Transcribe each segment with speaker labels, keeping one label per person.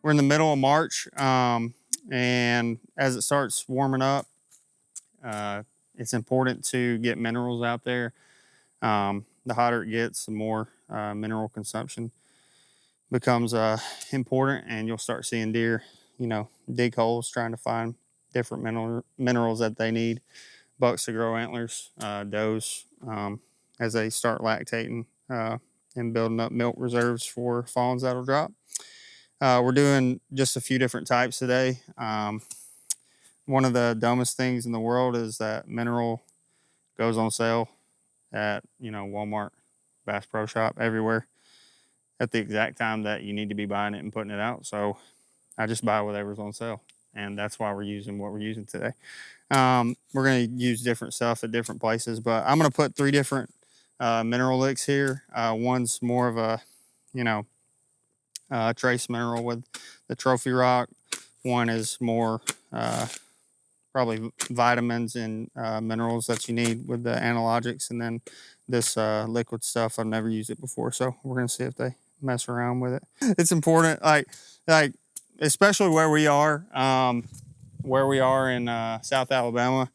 Speaker 1: we're in the middle of March, and as it starts warming up, it's important to get minerals out there. The hotter it gets, the more mineral consumption becomes important, and you'll start seeing deer, dig holes trying to find different minerals that they need. Bucks to grow antlers, does as they start lactating and building up milk reserves for fawns that'll drop. We're doing just a few different types today. One of the dumbest things in the world is that mineral goes on sale at Walmart, Bass Pro Shop, everywhere at the exact time that you need to be buying it and putting it out. So I just buy whatever's on sale, and that's why we're using what we're using today. We're going to use different stuff at different places, but I'm going to put 3 different mineral licks here. One's more of a trace mineral with the trophy rock. One is more probably vitamins and minerals that you need with the analogics, and then this liquid stuff, I've never used it before, so we're gonna see if they mess around with it. It's important, like especially where we are in South Alabama.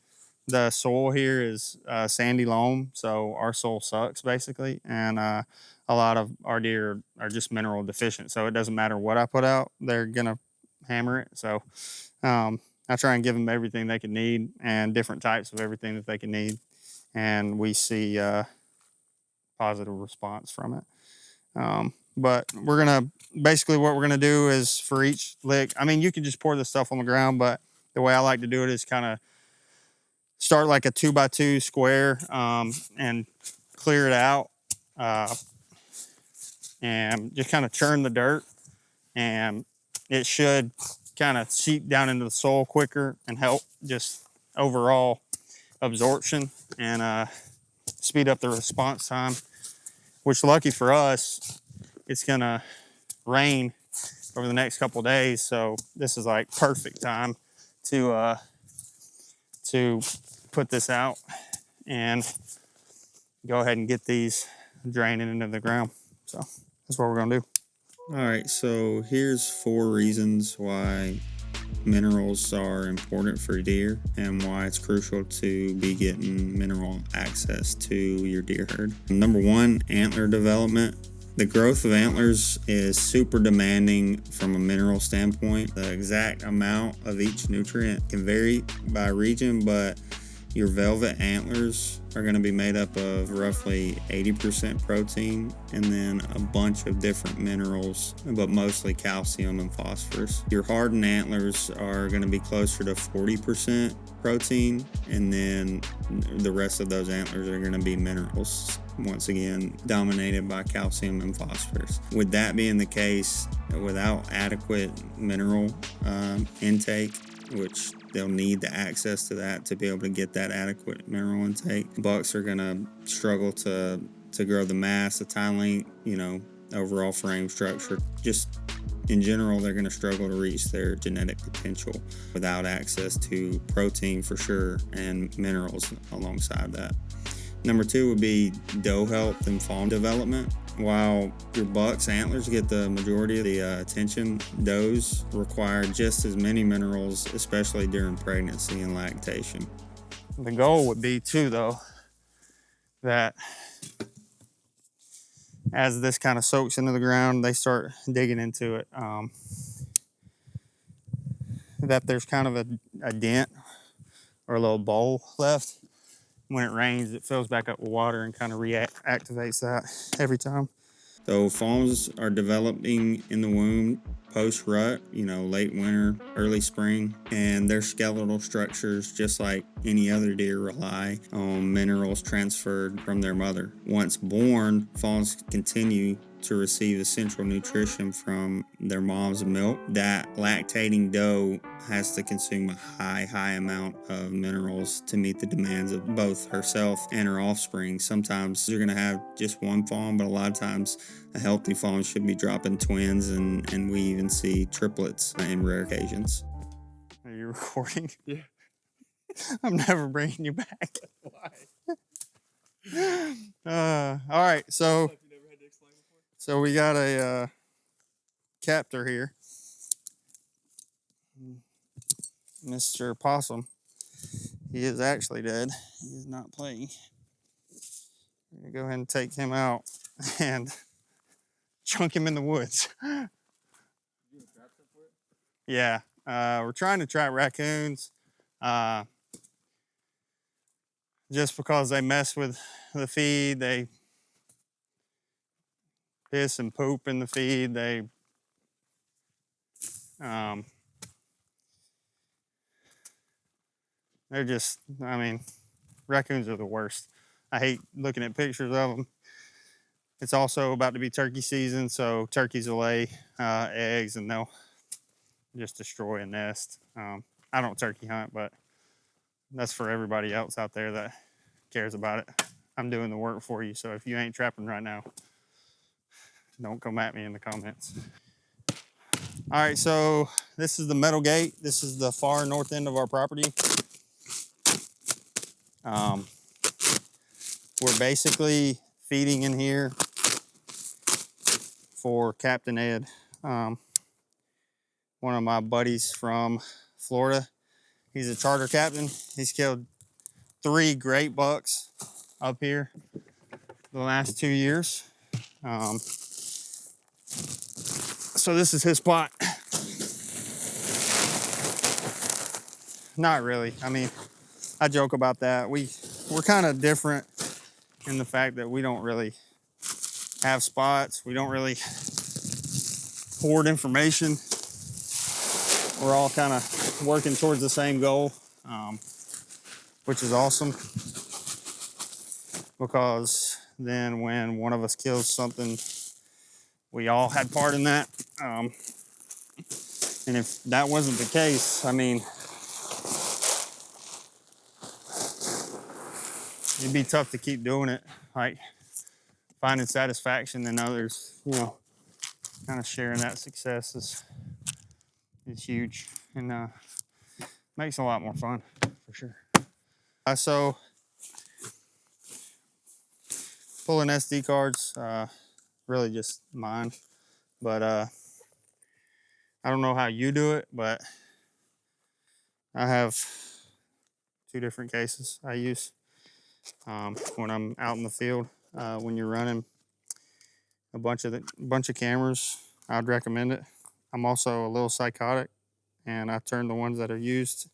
Speaker 1: The soil here is sandy loam, so our soil sucks basically, and a lot of our deer are just mineral deficient, so it doesn't matter what I put out, they're gonna hammer it. So I try and give them everything they can need and different types of everything that they can need, and we see positive response from it. But we're gonna basically what we're gonna do is for each lick, I mean, you can just pour this stuff on the ground, but the way I like to do it is kind of start like a 2x2 square and clear it out and just kind of churn the dirt, and it should kind of seep down into the soil quicker and help just overall absorption and speed up the response time, which lucky for us, it's gonna rain over the next couple days, so this is like perfect time to put this out and go ahead and get these draining into the ground. So that's what we're gonna do. All right, so here's 4 reasons why minerals are important for deer and why it's crucial to be getting mineral access to your deer herd. Number 1, antler development. The growth of antlers is super demanding from a mineral standpoint. The exact amount of each nutrient can vary by region, but your velvet antlers are going to be made up of roughly 80% protein and then a bunch of different minerals, but mostly calcium and phosphorus. Your hardened antlers are going to be closer to 40% protein, and then the rest of those antlers are going to be minerals, once again dominated by calcium and phosphorus. With that being the case, without adequate mineral intake, which they'll need the access to that to be able to get that adequate mineral intake, bucks are going to struggle to grow the mass, the tie length, overall frame structure. Just in general, they're going to struggle to reach their genetic potential without access to protein for sure and minerals alongside that. Number 2 would be doe health and fawn development. While your buck's antlers get the majority of the attention, does require just as many minerals, especially during pregnancy and lactation. The goal would be too, though, that as this kind of soaks into the ground, they start digging into it, that there's kind of a dent or a little bowl left. When it rains, it fills back up with water and kind of reactivates that every time. So fawns are developing in the womb post-rut, late winter, early spring, and their skeletal structures, just like any other deer, rely on minerals transferred from their mother. Once born, fawns continue to receive essential nutrition from their mom's milk. That lactating doe has to consume a high amount of minerals to meet the demands of both herself and her offspring. Sometimes you're going to have just one fawn, but a lot of times a healthy fawn should be dropping twins, and we even see triplets in rare occasions. Are you recording?
Speaker 2: Yeah.
Speaker 1: I'm never bringing you back.
Speaker 2: Why?
Speaker 1: All right, so
Speaker 2: Stuff you never had to explain before?
Speaker 1: we got a captor here, Mr. Possum. He is actually dead. He is not playing. I'm gonna go ahead and take him out and chunk him in the woods. Yeah, we're trying to trap raccoons. Just because they mess with the feed, they piss and poop in the feed. They're just, I mean, raccoons are the worst. I hate looking at pictures of them. It's also about to be turkey season, so turkeys will lay eggs and they'll just destroy a nest. I don't turkey hunt, but that's for everybody else out there that cares about it. I'm doing the work for you, so if you ain't trapping right now, don't come at me in the comments. All right, so this is the metal gate. This is the far north end of our property. We're basically feeding in here for Captain Ed, one of my buddies from Florida. He's a charter captain. He's killed 3 great bucks up here the last 2 years. So this is his spot. Not really. I mean, I joke about that. We're kind of different in the fact that we don't really have spots. We don't really hoard information. We're all kind of working towards the same goal, which is awesome, because then when one of us kills something, we all had part in that. And if that wasn't the case, I mean, it'd be tough to keep doing it. Like finding satisfaction in others, you know, kind of sharing that success is huge, and makes it a lot more fun for sure. So pulling SD cards, really just mine, but I don't know how you do it, but I have 2 different cases I use when I'm out in the field. When you're running a bunch of cameras, I'd recommend it. I'm also a little psychotic, and I turn the ones that are used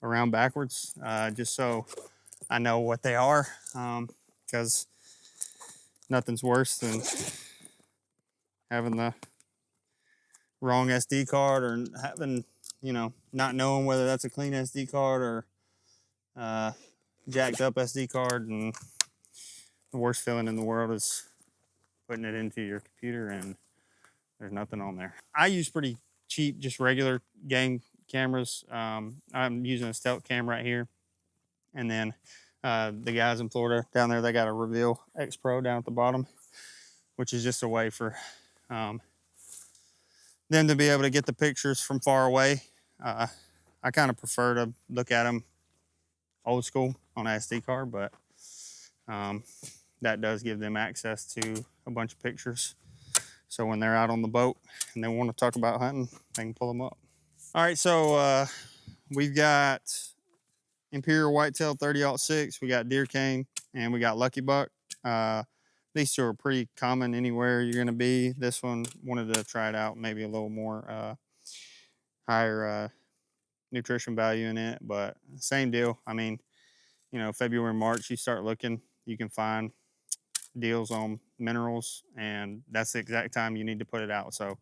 Speaker 1: around backwards, just so I know what they are, because nothing's worse than having the wrong SD card, or having, you know, not knowing whether that's a clean SD card or jacked up SD card. And the worst feeling in the world is putting it into your computer and there's nothing on there. I use pretty cheap, just regular game cameras. I'm using a stealth cam right here. And then the guys in Florida down there, they got a Reveal X Pro down at the bottom, which is just a way for them to be able to get the pictures from far away. I kind of prefer to look at them old school on an SD card, but that does give them access to a bunch of pictures. So when they're out on the boat and they want to talk about hunting, they can pull them up. All right, so we've got Imperial Whitetail 30-06, we got Deer Cane, and we got Lucky Buck. These 2 are pretty common anywhere you're gonna be. This one, wanted to try it out, maybe a little more higher nutrition value in it, but same deal. I mean, you know, February, March, you start looking, you can find deals on minerals, and that's the exact time you need to put it out. So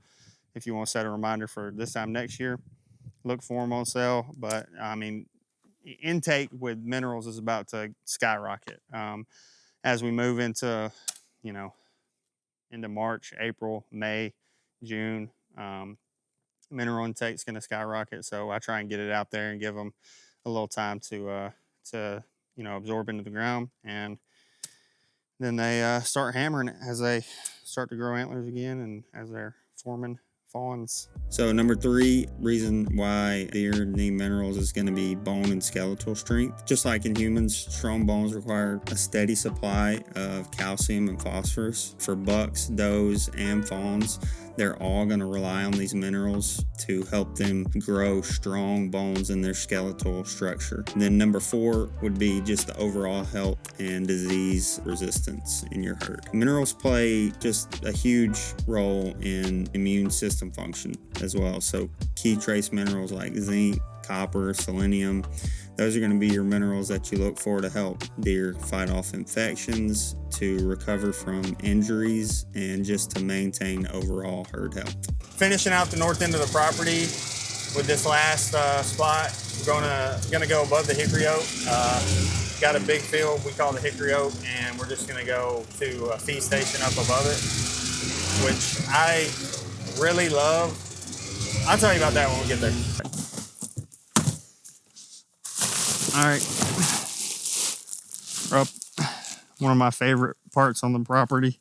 Speaker 1: if you want to set a reminder for this time next year, look for them on sale. But I mean, intake with minerals is about to skyrocket as we move into, you know, into March, April, May, June. Mineral intake is going to skyrocket, so I try and get it out there and give them a little time to you know, absorb into the ground, and then they start hammering it as they start to grow antlers again and as they're forming fawns. So number 3 reason why deer need minerals is going to be bone and skeletal strength. Just like in humans, strong bones require a steady supply of calcium and phosphorus. For bucks, does, and fawns, they're all going to rely on these minerals to help them grow strong bones in their skeletal structure. And then number 4 would be just the overall health and disease resistance in your herd. Minerals play just a huge role in immune system function as well. So key trace minerals like zinc, copper, selenium, those are going to be your minerals that you look for to help deer fight off infections, to recover from injuries, and just to maintain overall herd health. Finishing out the north end of the property with this last spot, we're gonna go above the hickory oak. Got a big field we call the hickory oak, and we're just gonna go to a feed station up above it, which I really love. I'll tell you about that when we get there. All right, we're up one of my favorite parts on the property.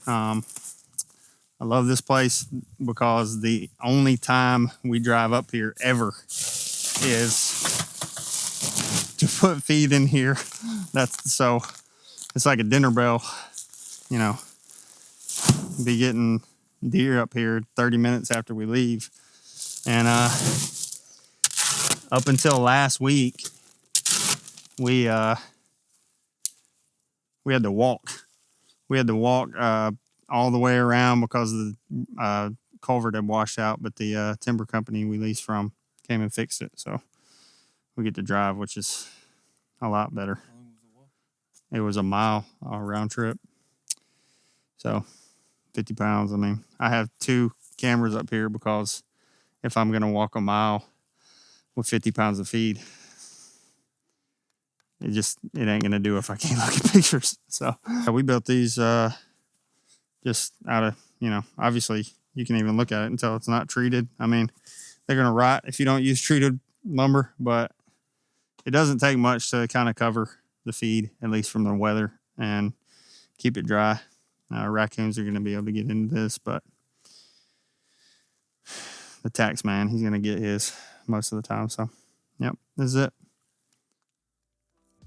Speaker 1: I love this place because the only time we drive up here ever is to put feed in here. So it's like a dinner bell, you know, be getting deer up here 30 minutes after we leave. And up until last week, we had to walk. We had to walk all the way around because the culvert had washed out, but the timber company we leased from came and fixed it. So we get to drive, which is a lot better. How long was the walk? It was a mile round trip. So 50 pounds. I mean, I have 2 cameras up here because if I'm going to walk a mile with 50 pounds of feed, it ain't going to do if I can't look at pictures. So we built these just out of, obviously you can even look at it until it's not treated. I mean, they're going to rot if you don't use treated lumber, but it doesn't take much to kind of cover the feed, at least from the weather, and keep it dry. Raccoons are going to be able to get into this, but the tax man, he's going to get his most of the time. So, yep, this is it.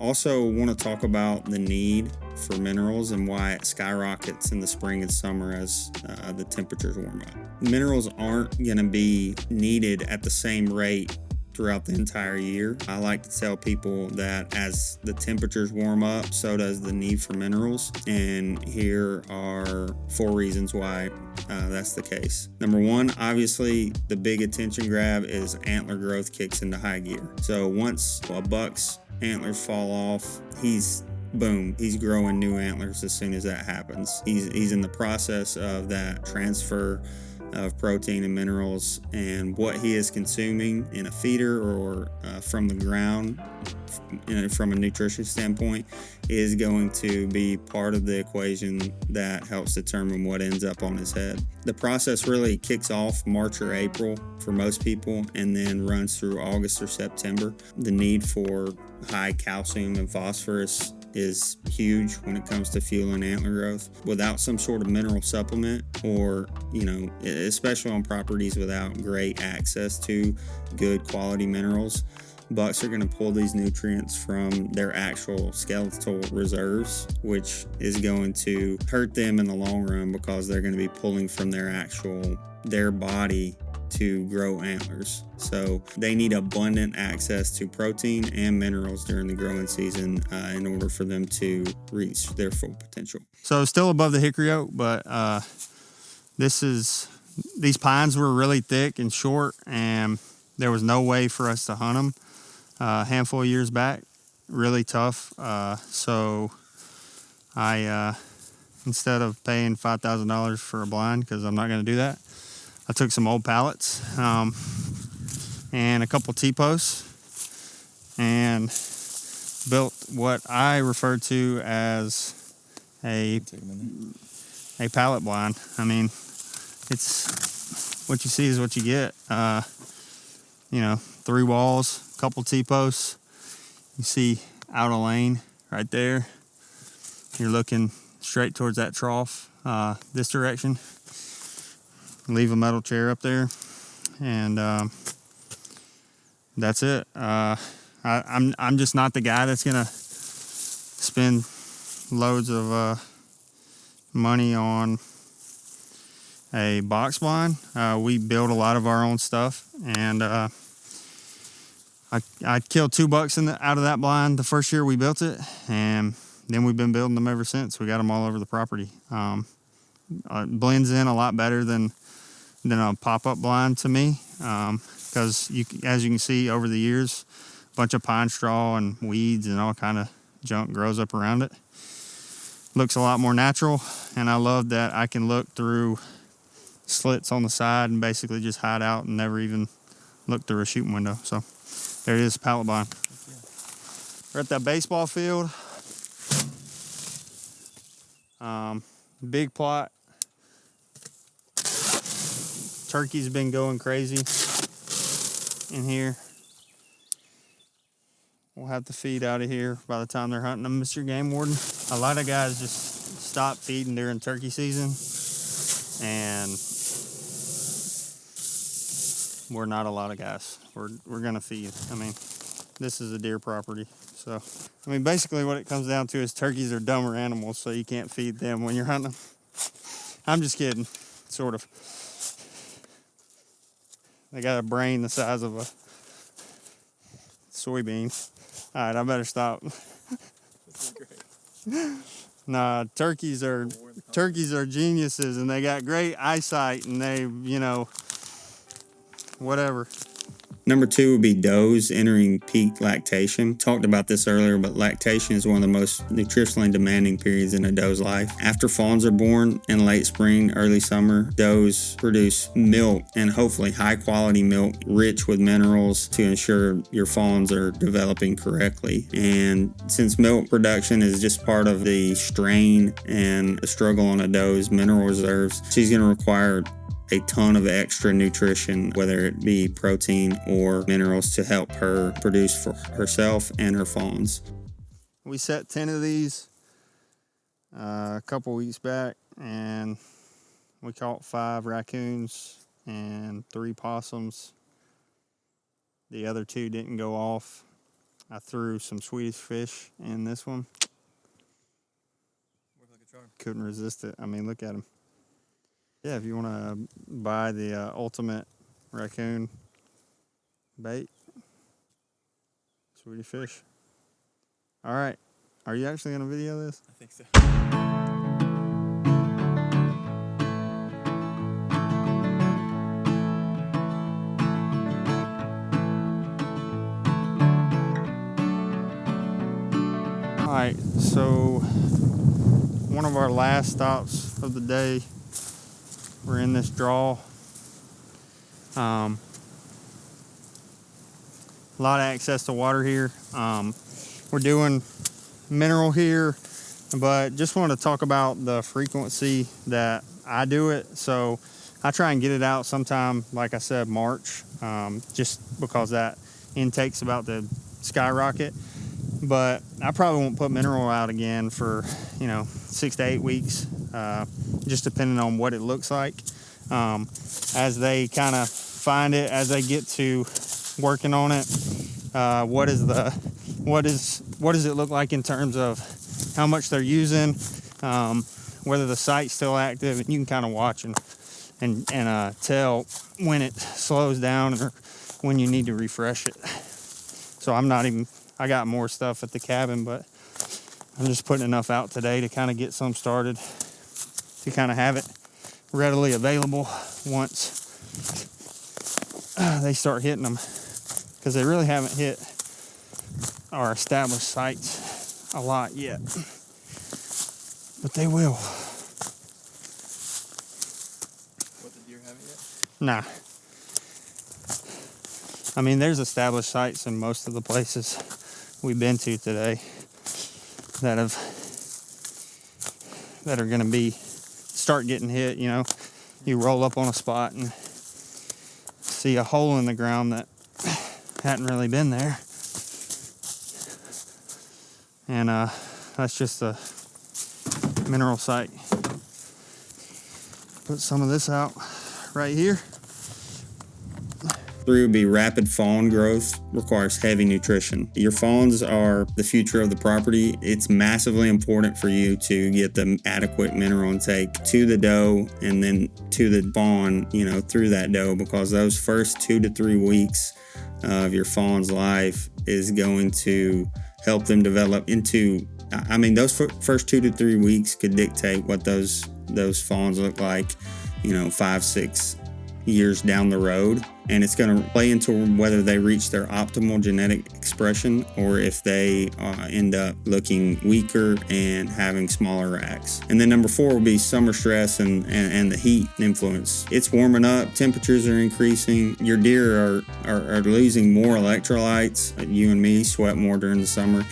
Speaker 1: Also want to talk about the need for minerals and why it skyrockets in the spring and summer as the temperatures warm up. Minerals aren't going to be needed at the same rate throughout the entire year. I like to tell people that as the temperatures warm up, so does the need for minerals. And here are 4 reasons why that's the case. Number 1, obviously the big attention grab is antler growth kicks into high gear. So once a buck's antlers fall off, he's growing new antlers as soon as that happens. He's in the process of that transfer of protein and minerals, and what he is consuming in a feeder or from the ground from a nutrition standpoint is going to be part of the equation that helps determine what ends up on his head. The process really kicks off March or April for most people and then runs through August or September. The need for high calcium and phosphorus is huge when it comes to fueling antler growth. Without some sort of mineral supplement, or especially on properties without great access to good quality minerals, bucks are going to pull these nutrients from their actual skeletal reserves, which is going to hurt them in the long run because they're going to be pulling from their body to grow antlers. So they need abundant access to protein and minerals during the growing season in order for them to reach their full potential. So still above the hickory oak, but these pines were really thick and short, and there was no way for us to hunt them a handful of years back. Really tough. So I instead of paying $5,000 for a blind, because I'm not going to do that, I took some old pallets and a couple T-posts and built what I refer to as a pallet blind. I mean, it's what you see is what you get. 3 walls, a couple T-posts. You see out a lane right there. You're looking straight towards that trough this direction. Leave a metal chair up there, and that's it. I'm just not the guy that's gonna spend loads of money on a box blind. We build a lot of our own stuff, and I killed 2 bucks out of that blind the first year we built it, and then we've been building them ever since. We got them all over the property. It blends in a lot better than a pop-up blind to me, because as you can see over the years, a bunch of pine straw and weeds and all kind of junk grows up around it. Looks a lot more natural, and I love that I can look through slits on the side and basically just hide out and never even look through a shooting window. So there it is, pallet blind. We're at that baseball field. Big plot. Turkey's been going crazy in here. We'll have to feed out of here by the time they're hunting them, Mr. Game Warden. A lot of guys just stop feeding during turkey season, and we're not a lot of guys. We're gonna feed. I mean, this is a deer property, so I mean, basically what it comes down to is turkeys are dumber animals, so you can't feed them when you're hunting them. I'm just kidding, sort of. They got a brain the size of a soybean. All right, I better stop.
Speaker 2: This is great.
Speaker 1: Nah, turkeys are geniuses, and they got great eyesight, and they, whatever. Number 2 would be does entering peak lactation. Talked about this earlier, but lactation is one of the most nutritionally demanding periods in a doe's life. After fawns are born in late spring, early summer, does produce milk, and hopefully high quality milk rich with minerals to ensure your fawns are developing correctly. And since milk production is just part of the strain and the struggle on a doe's mineral reserves, she's going to require a ton of extra nutrition, whether it be protein or minerals, to help her produce for herself and her fawns. We set 10 of these a couple weeks back, and we caught 5 raccoons and 3 possums. The other 2 didn't go off. I threw some Swedish fish in this one.
Speaker 2: Worked like a charm.
Speaker 1: Couldn't resist it. I mean, look at them. Yeah, if you want to buy the ultimate raccoon bait, Swedish fish. All right. Are you actually going to video this?
Speaker 2: I think so.
Speaker 1: All right, so one of our last stops of the day. We're in this draw. A lot of access to water here. We're doing mineral here, but just want to talk about the frequency that I do it. So I try and get it out sometime, like I said, March, just because that intake's about to skyrocket. But I probably won't put mineral out again for 6 to 8 weeks, just depending on what it looks like. As they kind of find it, as they get to working on it, what does it look like in terms of how much they're using, whether the site's still active, and you can kind of watch and tell when it slows down or when you need to refresh it. So I got more stuff at the cabin, but I'm just putting enough out today to kind of get some started, to kind of have it readily available once they start hitting them, because they really haven't hit our established sites a lot yet, but they will.
Speaker 2: What, the deer haven't yet?
Speaker 1: Nah. I mean, there's established sites in most of the places we've been to today that are going to start getting hit. You roll up on a spot and see a hole in the ground that hadn't really been there, and that's just a mineral site. Put some of this out right here. 3 would be rapid fawn growth, requires heavy nutrition. Your fawns are the future of the property. It's massively important for you to get the adequate mineral intake to the doe and then to the fawn, through that doe, because those first 2 to 3 weeks of your fawn's life is going to help them develop into, those first 2 to 3 weeks could dictate what those fawns look like, 5-6 years down the road, and it's going to play into whether they reach their optimal genetic expression or if they end up looking weaker and having smaller racks. And then number 4 will be summer stress and the heat influence. It's warming up, temperatures are increasing, your deer are losing more electrolytes. You and me sweat more during the summer,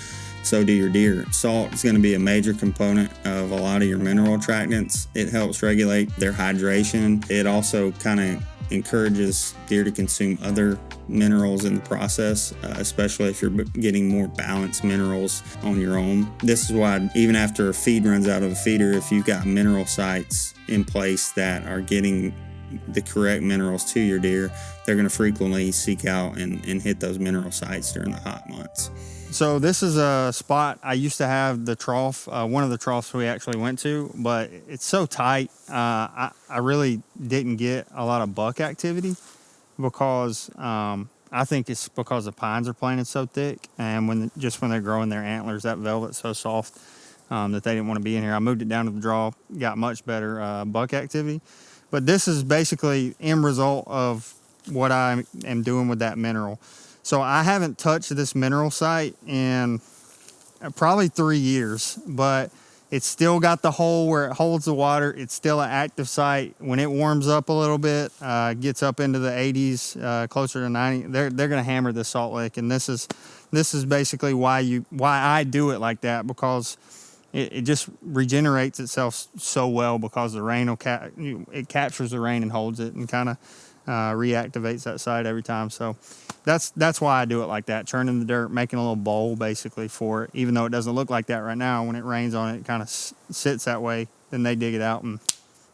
Speaker 1: so do your deer. Salt is going to be a major component of a lot of your mineral attractants. It helps regulate their hydration. It also kind of encourages deer to consume other minerals in the process, especially if you're getting more balanced minerals on your own. This is why even after a feed runs out of a feeder, if you've got mineral sites in place that are getting the correct minerals to your deer, they're going to frequently seek out and hit those mineral sites during the hot months.
Speaker 3: So this is a spot I used to have the trough, one of the troughs we actually went to, but it's so tight. I really didn't get a lot of buck activity because I think it's because the pines are planted so thick, and when they're growing their antlers, that velvet's so soft that they didn't want to be in here. I moved it down to the draw, got much better buck activity. But this is basically end result of what I am doing with that mineral. So I haven't touched this mineral site in probably 3 years, but it's still got the hole where it holds the water. It's still an active site. When it warms up a little bit, gets up into the 80s, closer to 90, they're going to hammer this salt lick. And this is basically why I do it like that, because it just regenerates itself so well, because the rain it captures the rain and holds it and kind of reactivates that site every time. So that's why I do it like that, churning the dirt, making a little bowl basically for it, even though it doesn't look like that right now. When it rains on it, it kind of sits that way. Then they dig it out, and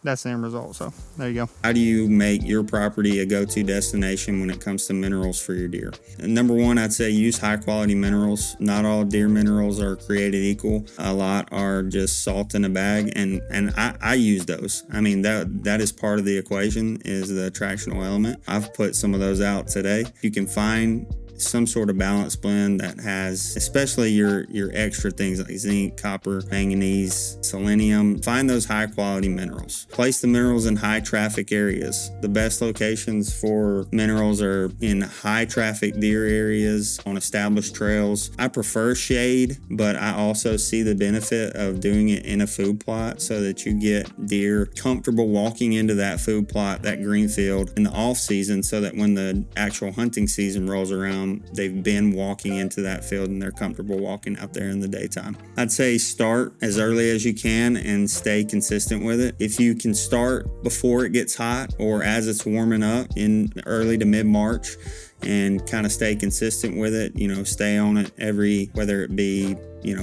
Speaker 3: that's the end result. So there you go.
Speaker 1: How do you make your property a go-to destination when it comes to minerals for your deer? And number 1, I'd say use high quality minerals. Not all deer minerals are created equal. A lot are just salt in a bag, and I use those. That is part of the equation, is the attractional element. I've put some of those out today. You can find some sort of balanced blend that has, especially your extra things like zinc, copper, manganese, selenium. Find those high quality minerals. Place the minerals in high traffic areas. The best locations for minerals are in high traffic deer areas, on established trails. I prefer shade, but I also see the benefit of doing it in a food plot so that you get deer comfortable walking into that food plot, that green field, in the off season, so that when the actual hunting season rolls around, they've been walking into that field and they're comfortable walking out there in the daytime. I'd say start as early as you can and stay consistent with it. If you can start before it gets hot or as it's warming up in early to mid-March and kind of stay consistent with it, stay on it whether it be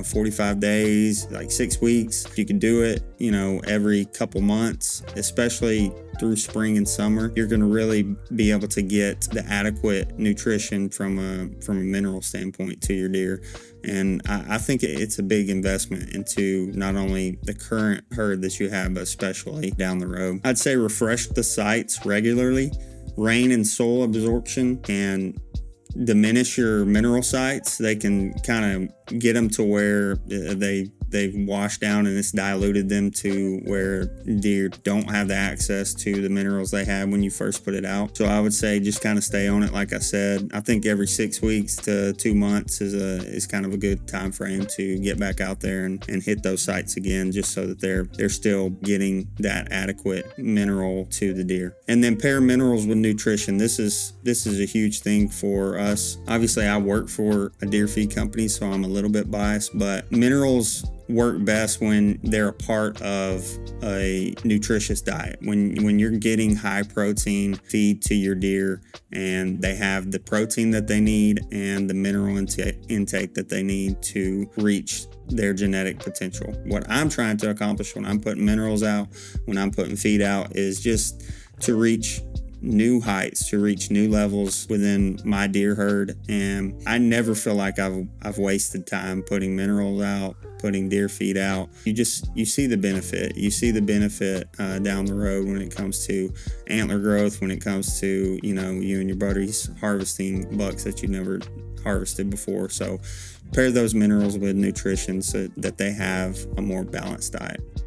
Speaker 1: 45 days, like 6 weeks. You can do it, every couple months, especially through spring and summer. You're going to really be able to get the adequate nutrition from a mineral standpoint to your deer. And I think it's a big investment into not only the current herd that you have, but especially down the road. I'd say refresh the sites regularly. Rain and soil absorption can diminish your mineral sites. They can kind of get them to where they've washed down and it's diluted them to where deer don't have the access to the minerals they had when you first put it out. So I would say just kind of stay on it. Like I said, I think every 6 weeks to 2 months is kind of a good time frame to get back out there and hit those sites again, just so that they're still getting that adequate mineral to the deer. And then pair minerals with nutrition. This is a huge thing for us. Obviously, I work for a deer feed company, so I'm a little bit biased, but minerals work best when they're a part of a nutritious diet. When you're getting high protein feed to your deer and they have the protein that they need and the mineral intake that they need to reach their genetic potential. What I'm trying to accomplish when I'm putting minerals out, when I'm putting feed out, is just to reach new heights, to reach new levels within my deer herd. And I never feel like I've wasted time putting minerals out, putting deer feed out. You see the benefit. You see the benefit down the road when it comes to antler growth, when it comes to, you and your buddies harvesting bucks that you never harvested before. So pair those minerals with nutrition so that they have a more balanced diet.